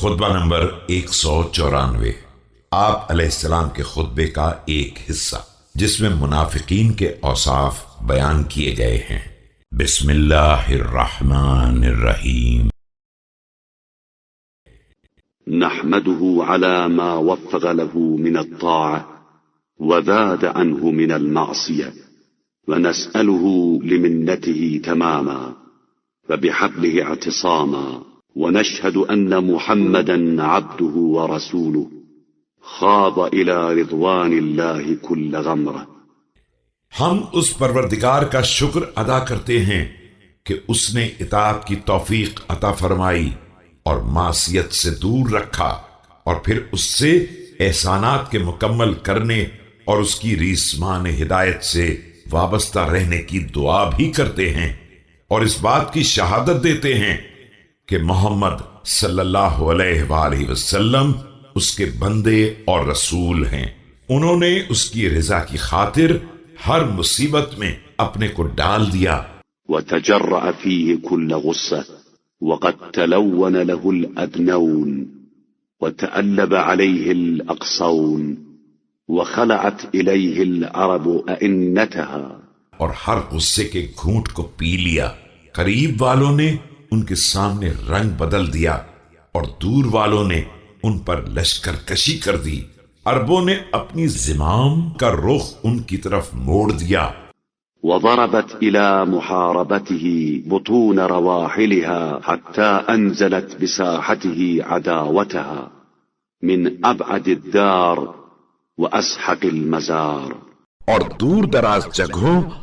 خطبہ نمبر 194، آپ علیہ السلام کے خطبے کا ایک حصہ جس میں منافقین کے اوصاف بیان کیے گئے ہیں۔ بسم اللہ الرحمن الرحیم۔ نحمده على ما وفق له من الطاعة وزاد عنه من المعصية ونسأله لمنته تماما فبحبله اعتصاما ونشهد أن محمدا عبده ورسوله خاض إلى رضوان الله كل غمرة۔ ہم اس پروردگار کا شکر ادا کرتے ہیں کہ اس نے اطاعت کی توفیق عطا فرمائی اور معصیت سے دور رکھا، اور پھر اس سے احسانات کے مکمل کرنے اور اس کی ریسمان ہدایت سے وابستہ رہنے کی دعا بھی کرتے ہیں، اور اس بات کی شہادت دیتے ہیں کہ محمد صلی اللہ علیہ وآلہ وسلم اس کے بندے اور رسول ہیں۔ انہوں نے اس کی رضا کی خاطر ہر مصیبت میں اپنے کو ڈال دیا، وتجرأ فيه كل غصة وقد تلون له الأدنون وتألب عليه الأقصون وخلعت إليه العرب أئنتها، اور ہر غصے کے گھونٹ کو پی لیا۔ قریب والوں نے ان کے سامنے رنگ بدل دیا اور دور والوں نے ان پر لشکر کشی کر دی۔ عربوں نے اپنی زمام کا رخ ان کی طرف موڑ دیا، وضربت إلى محاربته بطون رواحلها حتى أنزلت بساحته عداوتها من أبعد الدار وأسحق المزار، اور دور دراز جگہوں